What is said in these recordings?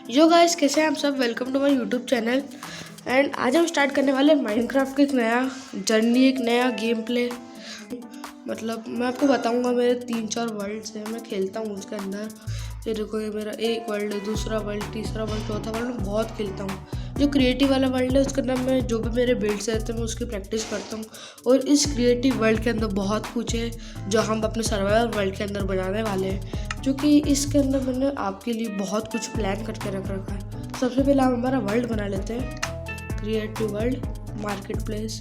Yo guys, कैसे हैं आप सब। Welcome to my YouTube channel. And आज हम स्टार्ट करने वाले हैं माइनक्राफ्ट का एक नया जर्नी, एक नया गेम प्ले। मतलब मैं आपको बताऊंगा, मेरे 3-4 वर्ल्ड्स हैं, मैं खेलता हूँ उसके अंदर। ये देखो, ये मेरा एक वर्ल्ड है, दूसरा वर्ल्ड, तीसरा वर्ल्ड, चौथा वर्ल्ड। मैं बहुत खेलता हूँ। जो क्रिएटिव वाला वर्ल्ड है उसके अंदर मैं जो भी मेरे बिल्ड्स रहते हैं मैं उसकी प्रैक्टिस करता हूँ। और इस क्रिएटिव वर्ल्ड के अंदर बहुत कुछ है जो हम अपने सर्वाइवल वर्ल्ड के अंदर बनाने वाले हैं, जो कि इसके अंदर मैंने आपके लिए बहुत कुछ प्लान करके रख रखा है। सबसे पहले हम हमारा वर्ल्ड बना लेते हैं, क्रिएटिव वर्ल्ड मार्केट प्लेस।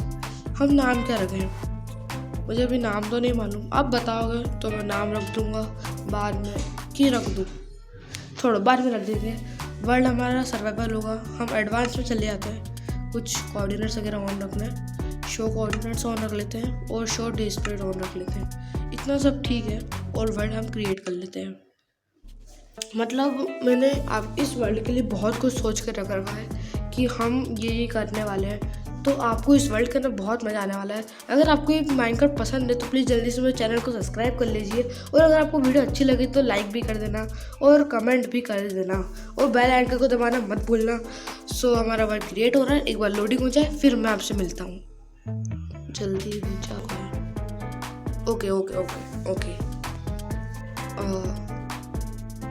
हम नाम क्या रखें, मुझे अभी नाम तो नहीं मालूम, आप बताओगे तो मैं नाम रख दूंगा। बाद में की रख दूँ, थोड़ा बाद में रख देंगे। वर्ल्ड हमारा सर्वाइवल होगा। हम एडवांस में चले जाते हैं, कुछ कोऑर्डिनेट्स वगैरह ऑन रखना है। शो कोऑर्डिनेट्स ऑन रख लेते हैं और शो डिस्प्ले ऑन रख लेते हैं। इतना सब ठीक है और वर्ल्ड हम क्रिएट कर लेते हैं। मतलब मैंने आप इस वर्ल्ड के लिए बहुत कुछ सोच कर रख रखा है कि हम ये करने वाले हैं, तो आपको इस वर्ल्ड के अंदर बहुत मज़ा आने वाला है। अगर आपको ये माइनक्राफ्ट पसंद है तो प्लीज़ जल्दी से मेरे चैनल को सब्सक्राइब कर लीजिए, और अगर आपको वीडियो अच्छी लगी तो लाइक भी कर देना और कमेंट भी कर देना, और बेल आइकन को दबाना मत भूलना। सो हमारा वर्ल्ड क्रिएट हो रहा है, एक बार लोडिंग हो जाए फिर मैं आपसे मिलता हूँ। जल्दी ओके ओके ओके ओके।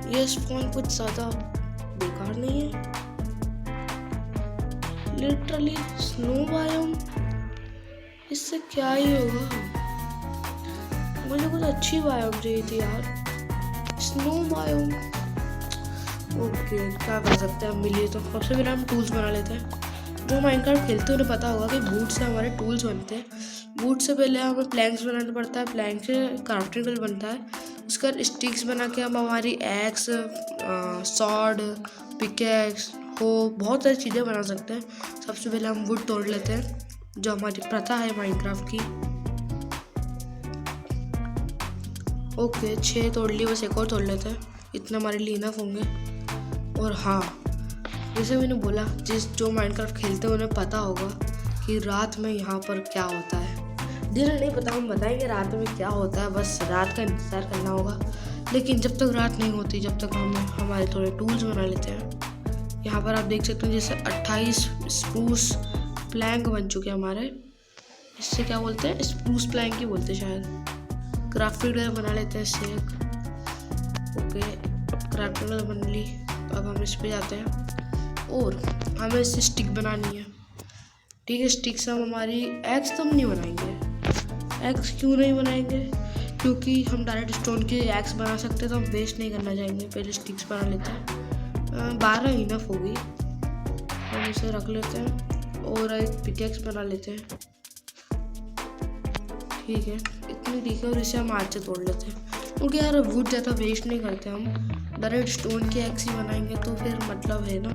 ये स्पॉन कुछ ज़्यादा बेकार नहीं है। लिटरली स्नो बायोम, इससे क्या ही होगा। मुझे कुछ अच्छी बायोम चाहिए थी यार, स्नो बायोम। ओके, क्या कर सकते हैं, हम मिलिए तो सबसे पहले हम टूल्स बना लेते हैं। जो माइनक्राफ्ट खेलते हैं उन्हें पता होगा कि बूट से हमारे टूल्स बनते हैं। बूट से पहले हमें प्लैंक्स बनाना पड़ता है, प्लैंक से क्राफ्टिंग टेबल बनता है। उसका स्टिक्स बना के हम हमारी एक्स, सॉर्ड, पिकेक्स हो, बहुत सारी चीज़ें बना सकते हैं। सबसे पहले हम वुड तोड़ लेते हैं, जो हमारी प्रथा है माइनक्राफ्ट की। ओके, 6 तोड़ लिए, बस एक और तोड़ लेते हैं, इतना हमारे लिए इनफ होंगे। और हाँ, जैसे मैंने बोला, जो माइनक्राफ्ट खेलते हैं उन्हें पता होगा कि रात में यहाँ पर क्या होता है। दिन नहीं पता, हम बताएंगे रात में क्या होता है, बस रात का इंतज़ार करना होगा। लेकिन जब तक रात नहीं होती, जब तक हम हमारे थोड़े टूल्स बना लेते हैं। यहाँ पर आप देख सकते हैं जैसे 28 स्प्रूस प्लैंक बन चुके हैं हमारे। इससे क्या बोलते हैं, स्प्रूस प्लैंक ही बोलते हैं शायद। क्राफ्टिंग टेबल बना लेते हैं इससे एक। ओके, क्राफ्टिंग टेबल बन ली, तो अब हम इस पे जाते हैं और हमें इससे स्टिक बनानी है। ठीक है, स्टिक से हम हमारी एक्स तो हम नहीं बनाएंगे। एक्स क्यों नहीं बनाएंगे, क्योंकि हम डायरेक्ट स्टोन के एक्स बना सकते हैं, तो हम वेस्ट नहीं करना चाहेंगे। पहले स्टिक्स बना लेते हैं, 12 इनफ होगी, हम इसे रख लेते हैं और एक पिकेक्स बना लेते हैं। ठीक है, इतनी ठीक है, और इसे हम हाथ से तोड़ लेते हैं, क्योंकि यार वुड ज़्यादा वेस्ट नहीं करते हम। डायरेक्ट स्टोन के एक्स ही बनाएंगे तो फिर मतलब है ना।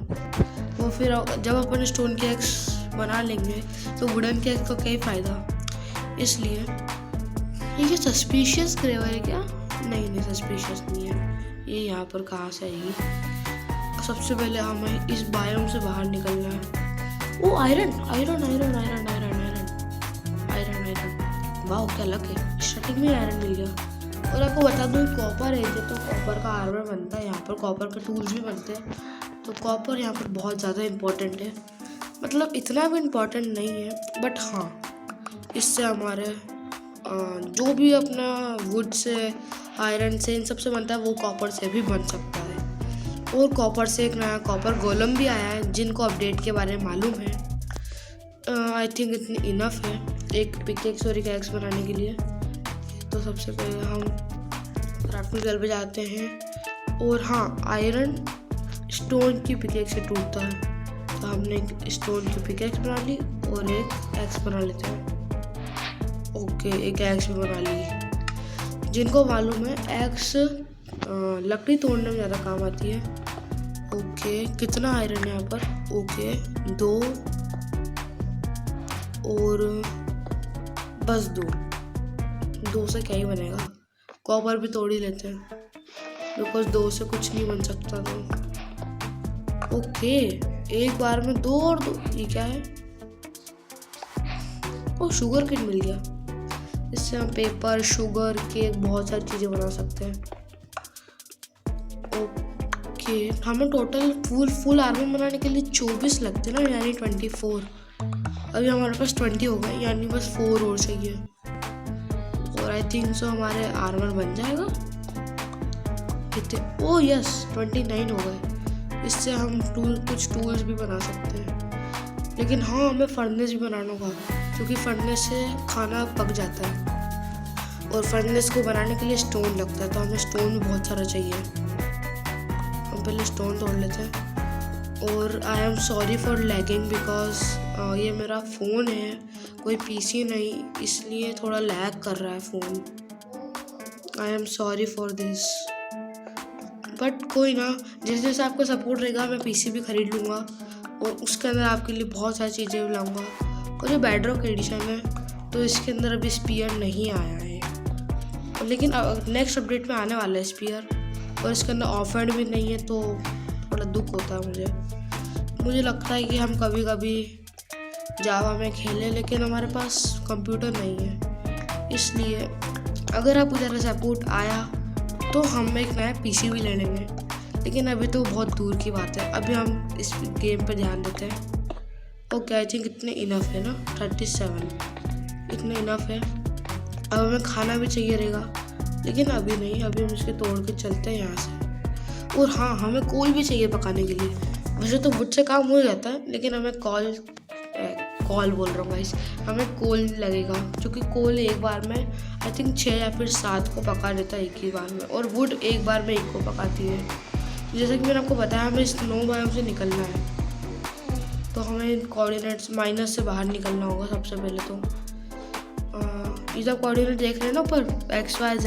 वो फिर जब अपन स्टोन के एक्स बना लेंगे तो वुडन के एक्स का क्या फ़ायदा। इसलिए ये सस्पिशियस ग्रेवर है क्या? नहीं, सस्पिशियस नहीं है। ये यहाँ पर कहाँ से आएगी। सबसे पहले हमें इस बायोम से बाहर निकलना है। Oh iron iron iron iron iron iron iron iron, वाह क्या लक है, स्टार्टिंग में आयरन मिल गया। और आपको बता दूँ, कॉपर है तो कॉपर का आर्मर बनता है, यहाँ पर कॉपर के टूल्स भी बनते हैं। तो कॉपर यहाँ पर बहुत ज़्यादा इम्पोर्टेंट है, मतलब इतना भी इम्पोर्टेंट नहीं है, बट हाँ इससे हमारे जो भी अपना वुड से, आयरन से, इन सब से बनता है वो कॉपर से भी बन सकता है। और कॉपर से एक नया कॉपर गोलम भी आया है, जिनको अपडेट के बारे में मालूम है। आई थिंक इतनी इनफ है एक पिकेक्स और एक एक्स बनाने के लिए। तो सबसे पहले हम क्राफ्टिंग टेबल पे जाते हैं, और हाँ, आयरन स्टोन की पिकेक्स से टूटता है, तो हमने एक स्टोन की पिकेक्स बना ली और एक एक्स बना लेते हैं। ओके, एक एक्स भी बना ली। जिनको मालूम है एक्स लकड़ी तोड़ने में ज़्यादा काम आती है। ओके, कितना आयरन है यहाँ पर? ओके, 2 और बस 2 से क्या ही बनेगा। कॉपर भी तोड़ ही लेते हैं, बिकॉज 2 से कुछ नहीं बन सकता। तो ओके, एक बार में 2 और 2, ये क्या है? ओ, शुगर केन मिल गया। इससे हम पेपर, शुगर, केक, बहुत सारी चीज़ें बना सकते हैं। ओके, ओके, हमें टोटल फुल आर्मी बनाने के लिए 24 लगते ना, यानी 24। अभी हमारे पास 20 हो गए, यानी बस 4 और चाहिए, और आई थिंक सो हमारे आर्मर बन जाएगा। कितने? ओह यस, 29 हो गए। इससे हम कुछ टूल्स भी बना सकते हैं, लेकिन हाँ हमें फर्नेस भी बनाना होगा, क्योंकि फर्नेस से खाना पक जाता है, और फर्नेस को बनाने के लिए स्टोन लगता है, तो हमें स्टोन भी बहुत सारा चाहिए। हम पहले स्टोन तोड़ लेते हैं। और I am sorry for lagging, because ये मेरा फ़ोन है, कोई पीसी नहीं, इसलिए थोड़ा लैग कर रहा है phone. I am sorry for this, but कोई ना, जैसे जैसे आपका सपोर्ट रहेगा मैं पीसी भी ख़रीद लूँगा, और उसके अंदर आपके लिए बहुत सारी चीज़ें भी लाऊंगा। और ये बेडरॉक एडिशन है, तो इसके अंदर अभी स्पीयर नहीं आया है, लेकिन नेक्स्ट अपडेट में आने वाला है स्पीयर, और इसके अंदर ऑफर्ड भी नहीं है, तो थोड़ा दुख होता है मुझे लगता है कि हम कभी कभी जावा में खेलें, लेकिन हमारे पास कंप्यूटर नहीं है, इसलिए अगर आप ज़रा सपोर्ट आया तो हम एक नया पीसी भी ले लेंगे, लेकिन अभी तो बहुत दूर की बात है। अभी हम इस गेम पे ध्यान देते हैं। ओके, आई थिंक इतने इनफ है ना, 37 इतने इनफ है। अब हमें खाना भी चाहिए रहेगा, लेकिन अभी नहीं, अभी हम इसके तोड़ के चलते हैं यहाँ से। और हाँ, हमें कोल भी चाहिए पकाने के लिए। वैसे तो वुड से काम हो जाता है, लेकिन हमें कॉल बोल रहा हूँ गाइस, हमें कोल लगेगा, क्योंकि कोल एक बार में आई थिंक 6 या फिर 7 को पका देता है एक ही बार में, और वुड एक बार में 1 को पकाती है। जैसे कि मैंने आपको बताया, हमें इस स्नो बायोम से निकलना है, तो हमें कोऑर्डिनेट्स माइनस से बाहर निकलना होगा सबसे पहले। तो ये सब कोऑर्डिनेट देख रहे हैं ना ऊपर, XYZ।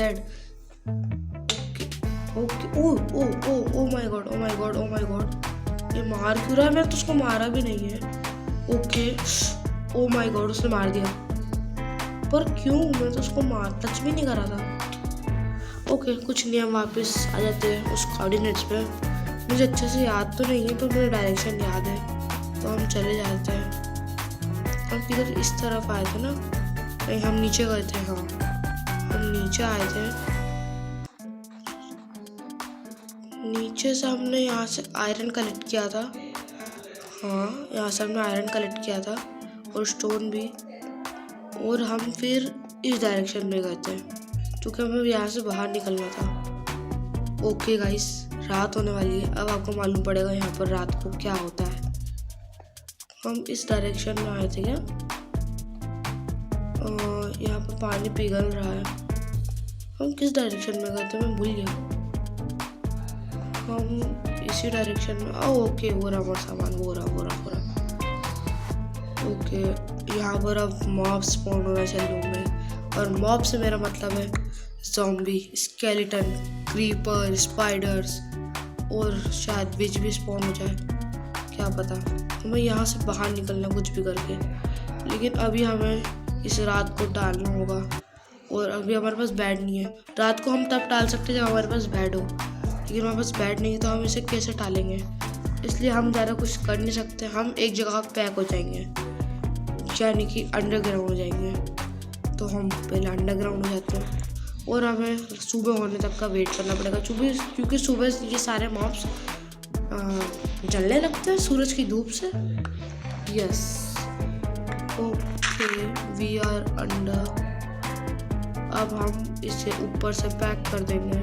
Okay, oh oh oh oh my God, oh my God, oh my God, ये मार क्यों रहा है? मैंने तो उसको मारा भी नहीं है। ओके, ओ माय गॉड, उसने मार दिया, पर क्यों? मैं तो उसको टच भी नहीं करा था। ओके, कुछ नहीं, हम वापस आ जाते हैं उस कोऑर्डिनेट्स पे। मुझे अच्छे से याद तो नहीं है, पर मुझे डायरेक्शन याद है, तो हम चले जाते हैं। हम किधर इस तरफ आए थे ना? नहीं, हम नीचे गए थे। हाँ, हम नीचे आए थे, नीचे से हमने यहाँ से आयरन कलेक्ट किया था। हाँ, यहाँ से हमने आयरन कलेक्ट किया था, और स्टोन भी, और हम फिर इस डायरेक्शन में गए थे, क्योंकि हमें यहाँ से बाहर निकलना था। ओके गाइस, रात होने वाली है, अब आपको मालूम पड़ेगा यहाँ पर रात को क्या होता है। हम इस डायरेक्शन में आए थे क्या? यहाँ पर पानी पिघल रहा है। हम किस डायरेक्शन में गए थे, मैं भूल गया। हम इसी डायरेक्शन में, ओके, वो रहा हमारा सामान, वो रहा। ओके, यहाँ पर अब मॉब स्पॉन होना चालू में, और मॉब से मेरा मतलब है ज़ॉम्बी, स्केलेटन, क्रीपर, स्पाइडर्स, और शायद विच भी स्पॉन हो जाए, क्या पता। हमें यहाँ से बाहर निकलना कुछ भी करके, लेकिन अभी हमें इस रात को टालना होगा, और अभी हमारे पास बेड नहीं है। रात को हम तब टाल सकते हैं जब हमारे पास बेड हो, लेकिन हमारे पास बेड नहीं है, तो हम इसे कैसे टालेंगे? इसलिए हम ज़्यादा कुछ कर नहीं सकते। हम एक जगह पैक हो जाएंगे, यानी कि अंडरग्राउंड हो जाएंगे। तो हम पहले अंडरग्राउंड हो जाते हैं, और हमें सुबह होने तक का वेट करना पड़ेगा, क्योंकि सुबह ये सारे मॉब्स जलने लगते हैं सूरज की धूप से। Yes, okay, we are under. अब हम इसे ऊपर से पैक कर देंगे,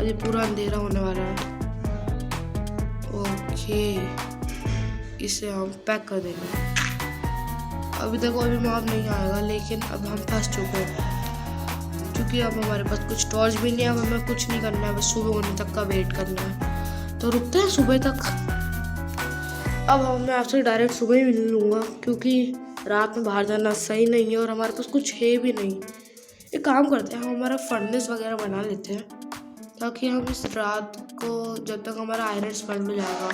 अभी पूरा अंधेरा होने वाला है। ओके, इसे हम पैक कर देंगे। अभी तक अभी मॉब नहीं आएगा, लेकिन अब हम फंस चुके हैं, क्योंकि अब हमारे पास कुछ टॉर्च भी नहीं है। अब हमें कुछ नहीं करना है, बस सुबह होने तक का वेट करना है। तो रुकते हैं सुबह तक। अब मैं आपसे डायरेक्ट सुबह ही मिल लूँगा, क्योंकि रात में बाहर जाना सही नहीं है, और हमारे पास कुछ है भी नहीं। एक काम करते हैं, हम हमारा फर्नेस वगैरह बना लेते हैं, ताकि हम इस रात को, जब तक हमारा आयरन स्मेल्ट हो जाएगा,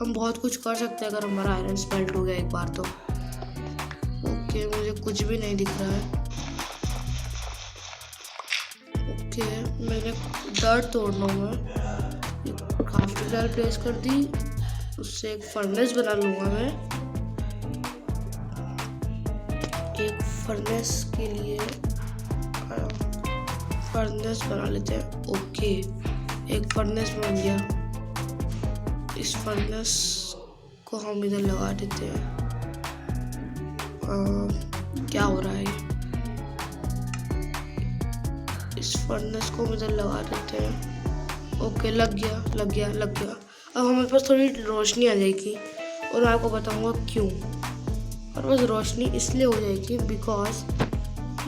हम बहुत कुछ कर सकते हैं। अगर हमारा आयरन स्मेल्ट हो गया एक बार तो। ओके, मुझे कुछ भी नहीं दिख रहा है। ओके, मैंने डर्ट तोड़ना हुआ, काफ़ी डर प्लेस कर दी, उससे एक फर्नेस बना लूँगा मैं। एक फर्नेस के लिए फर्नेस बना लेते हैं। ओके, एक फर्नेस बन गया। इस फर्नेस को हम इधर लगा देते हैं। क्या हो रहा है ये? इस फर्नेस को हम इधर लगा देते हैं। ओके, लग गया। अब हमारे पास थोड़ी रोशनी आ जाएगी और मैं आपको बताऊंगा क्यों। और बस रोशनी इसलिए हो जाएगी बिकॉज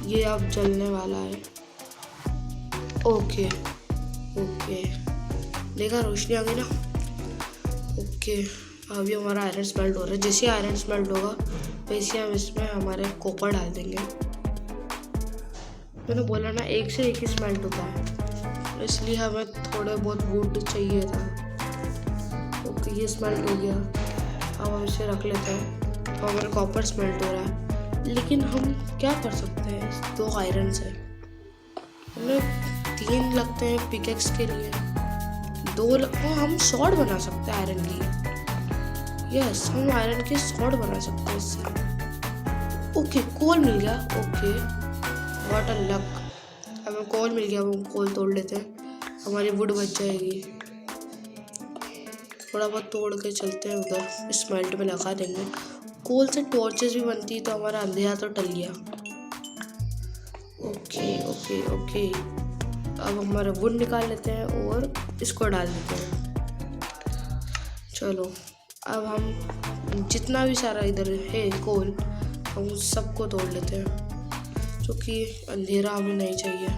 ये अब जलने वाला है। ओके, देखा, रोशनी आ गई ना। ओके, अभी हमारा आयरन स्मेल्ट हो रहा है। जैसे आयरन स्मेल्ट होगा वैसे हम इसमें हमारे कॉपर डाल देंगे। मैंने बोला ना, एक से एक ही स्मेल्ट होता है, इसलिए हमें थोड़े बहुत वुड चाहिए था। ओके, ये स्मेल्ट हो गया। अब हम इसे रख लेते हैं। तो हमारा कॉपर स्मेल्ट हो रहा है, लेकिन हम क्या कर सकते हैं? 2 आयरन है, हमें 3 लगते हैं पिकेक्स के लिए। 2 हम सॉर्ड बना सकते हैं आयरन की। यस, हम आयरन के सॉर्ड बना सकते हैं इससे। ओके, कोल मिल गया। Okay, what a luck. हमें कोल मिल गया, हम कोल तोड़ लेते हैं, हमारी वुड बच जाएगी। थोड़ा बहुत तोड़ के चलते हैं उधर, स्मेल्ट में लगा देंगे। कोल से टॉर्चेस भी बनती है, तो हमारा अंधेरा तो टल गया। ओके, अब हमारा वुड निकाल लेते हैं और इसको डाल देते हैं। चलो, अब हम जितना भी सारा इधर है कोल, हम सबको तोड़ लेते हैं, क्योंकि अंधेरा हमें नहीं चाहिए।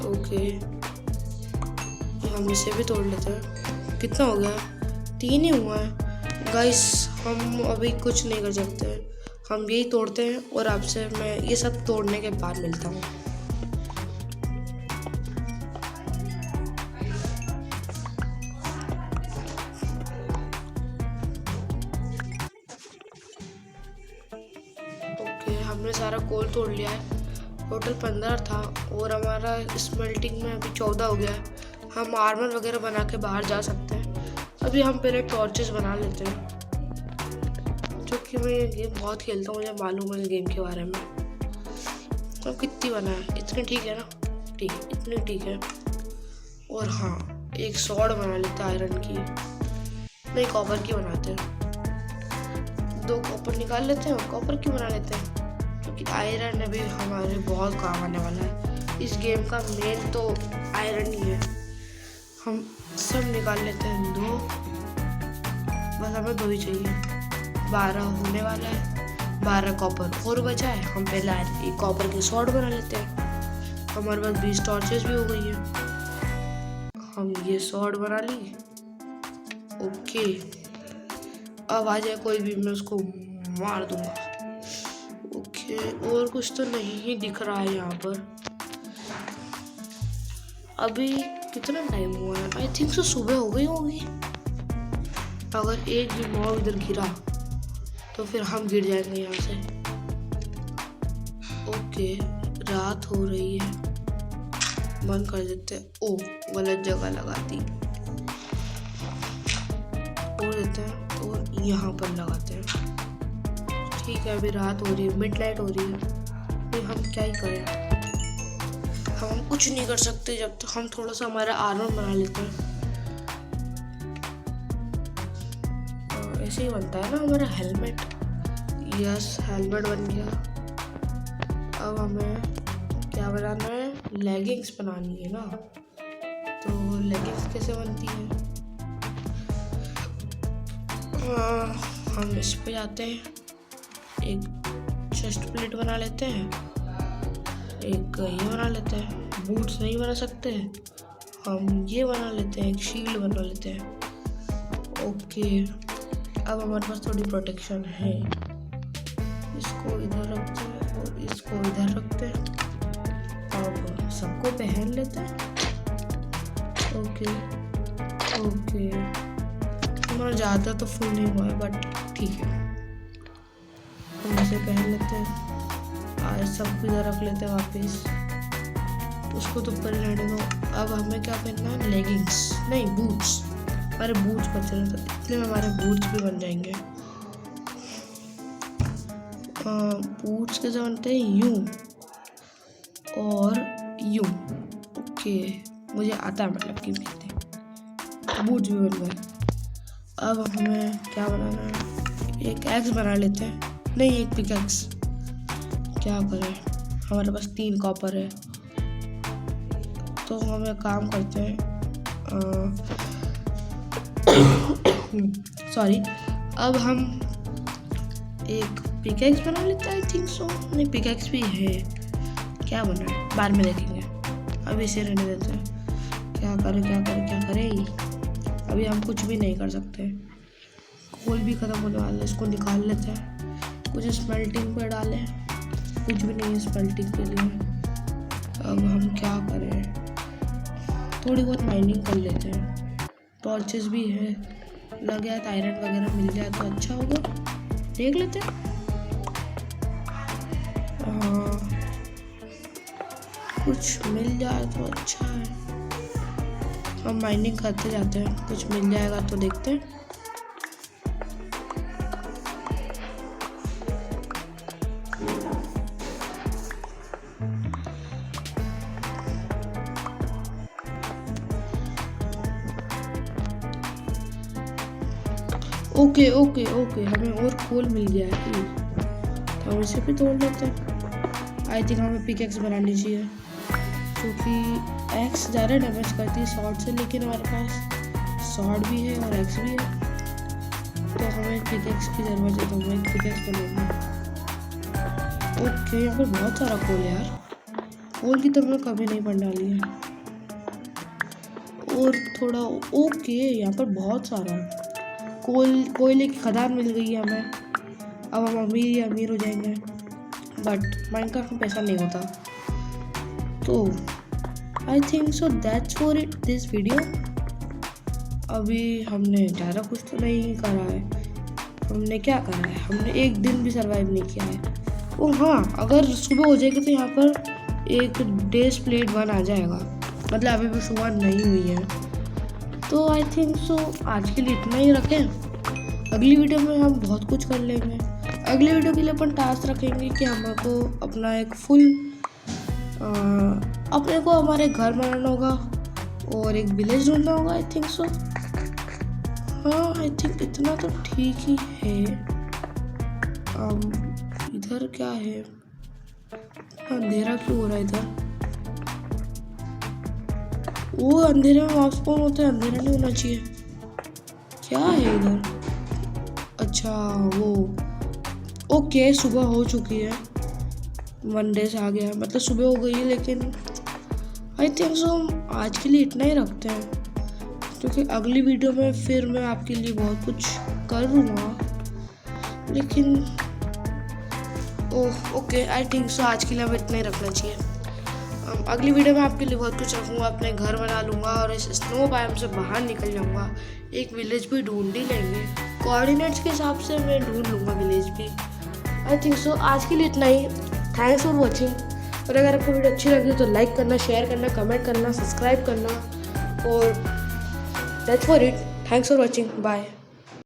ओके, हम इसे भी तोड़ लेते हैं। कितना हो गया? 3 ही हुआ है गाइस। हम अभी कुछ नहीं कर सकते, हम यही तोड़ते हैं और आपसे मैं ये सब तोड़ने के बाद मिलता हूँ। ओके, हमने सारा कोल तोड़ लिया है। टोटल 15 था और हमारा स्मेल्टिंग में अभी 14 हो गया है। हम आर्मर वगैरह बना के बाहर जा सकते हैं। अभी हम पहले टॉर्चेस बना लेते हैं, क्योंकि मैं ये गेम बहुत खेलता हूँ, मुझे मालूम है गेम के बारे में। तो कितनी बना है? इतनी ठीक है ना? ठीक, इतनी ठीक है। और हाँ, एक सॉर्ड बना लेते हैं आयरन की, नहीं कॉपर की बनाते हैं। 2 कॉपर निकाल लेते हैं और कॉपर की बना लेते हैं, क्योंकि आयरन अभी हमारे बहुत काम आने वाला है। इस गेम का मेन तो आयरन ही है। हम सब निकाल लेते हैं 2, बस हमें 2 ही चाहिए। 12 होने वाला है। 12 कॉपर और बचा है। हम पहले एक कॉपर की सॉर्ड बना लेते हैं। हमारे पास 20 टॉर्चेस भी हो गई है। हम ये सॉर्ड बना ली। ओके, अब आ जाए कोई भी, मैं उसको मार दूंगा। ओके, और कुछ तो नहीं दिख रहा है यहाँ पर। अभी कितना टाइम हुआ है? आई थिंक सो सुबह हो गई होगी। अगर एक भी मॉब इधर गिरा तो फिर हम गिर जाएंगे यहाँ से। ओके, रात हो रही है, बंद कर देते हैं। ओ, गलत जगह लगा दी। तोड़ देते हैं और यहाँ पर लगाते हैं। ठीक है, अभी रात हो रही है, मिडनाइट हो रही है, तो हम क्या ही करें? हम कुछ नहीं कर सकते जब तक हम थोड़ा सा हमारा आर्मर बना लेते हैं। ऐसे ही बनता है ना हमारा हेलमेट। यस, हेलमेट बन गया। अब हमें क्या बनाना है? लेगिंग्स बनानी है ना। तो लेगिंग्स कैसे बनती है? हम इस पे जाते हैं, एक चेस्ट प्लेट बना लेते हैं, एक ये बना लेते हैं। बूट्स नहीं बना सकते, हम ये बना लेते हैं, एक शील्ड बना लेते हैं। ओके, अब हमारे पास थोड़ी प्रोटेक्शन है। इसको इधर रखते हैं और इसको इधर रखते हैं। अब सबको पहन लेते हैं। ओके, हमारा ज़्यादा तो फुल नहीं हुआ है, बट ठीक है, हम इसे पहन लेते हैं। आज सबको इधर रख लेते हैं वापस, उसको तो ऊपर रहने दो। अब हमें क्या पहनना है? लेगिंग्स नहीं, बूट्स। हमारे बूट्स बच रहे थे, इतने में हमारे बूट्स भी बन जाएंगे। बूट्स कैसे बनते हैं? यूं और यूं। ओके, मुझे आता है मतलब कि बूट्स भी बन गए। अब हमें क्या बनाना है, एक एक्स बना लेते हैं, नहीं एक पिकैक्स। क्या करें, हमारे पास 3 कॉपर है, तो हम एक काम करते हैं, सॉरी, अब हम एक पिकैक्स बना लेते हैं। आई थिंक सो, नहीं पिकैक्स भी है, क्या बना है बाद में देखेंगे, अभी इसे रहने देते हैं। क्या करें, अभी हम कुछ भी नहीं कर सकते। कोल भी ख़त्म होने वाला है, इसको निकाल लेते हैं, कुछ स्मेल्टिंग पर डालें, कुछ भी नहीं है स्मेल्टिंग के लिए। अब हम क्या करें, थोड़ी बहुत माइनिंग कर लेते हैं, टॉर्चेस भी है, लग गया तो आयरन वगैरह मिल जाए तो अच्छा होगा, देख लेते हैं। कुछ मिल जाए तो अच्छा है, हम माइनिंग करते जाते हैं, कुछ मिल जाएगा तो देखते हैं। ओके, हमें और कोल मिल गया है, तो हम इसे भी तोड़ लेते हैं। आई थिंक हमें पिकैक्स बनानी चाहिए, क्योंकि एक्स ज़्यादा डैमेज करती है शॉर्ट से, लेकिन हमारे पास शॉर्ट भी है और एक्स भी है, तो हमें एक पिकैक्स की ज़रूरत है, तो हम एक पिकैक्स बनाएंगे। ओके, यहाँ पर बहुत सारा कोल है यार, कोल की तो हमने कभी नहीं बन डाली है। और थोड़ा ओके, यहाँ पर बहुत सारा कोयले की खदान मिल गई है हमें, अब हम अमीर हो जाएंगे, बट माइनक्राफ्ट में पैसा नहीं होता। तो I think so that's for it this video. अभी हमने ज़्यादा कुछ तो नहीं करा है, हमने क्या करा है, हमने एक दिन भी सर्वाइव नहीं किया है। ओ हाँ, अगर सुबह हो जाएगी तो यहाँ पर एक डेज प्लेट 1 आ जाएगा, मतलब अभी भी सुबह नहीं हुई है। तो आई थिंक सो आज के लिए इतना ही रखें, अगली वीडियो में हम बहुत कुछ कर लेंगे। अगली वीडियो के लिए अपन टास्क रखेंगे कि हमको अपना एक फुल अपने को हमारे घर बनाना होगा और एक विलेज ढूंढना होगा। आई थिंक सो, हाँ आई थिंक इतना तो ठीक ही है। इधर क्या है, अंधेरा क्यों हो रहा है इधर, वो अंधेरे में वापस कौन होता है, अंधेरा नहीं होना चाहिए। क्या है इधर, अच्छा वो ओके, सुबह हो चुकी है, मंडे से आ गया, मतलब सुबह हो गई है, लेकिन आई थिंक सो आज के लिए इतना ही रखते हैं, क्योंकि अगली वीडियो में फिर मैं आपके लिए बहुत कुछ करूँगा। लेकिन ओके, आई थिंक सो आज के लिए हमें इतना ही रखना चाहिए। अगली वीडियो में आपके लिए बहुत कुछ रखूँगा, अपने घर बना लूँगा और इस स्नो बायोम से बाहर निकल जाऊँगा, एक विलेज भी ढूंढ ही लेंगे, कोऑर्डिनेट्स के हिसाब से मैं ढूंढ लूँगा विलेज भी। आई थिंक सो आज के लिए इतना ही, थैंक्स फॉर वॉचिंग। और अगर आपको वीडियो अच्छी लगी तो लाइक करना, शेयर करना, कमेंट करना, सब्सक्राइब करना, और that's for it, thanks for watching, bye.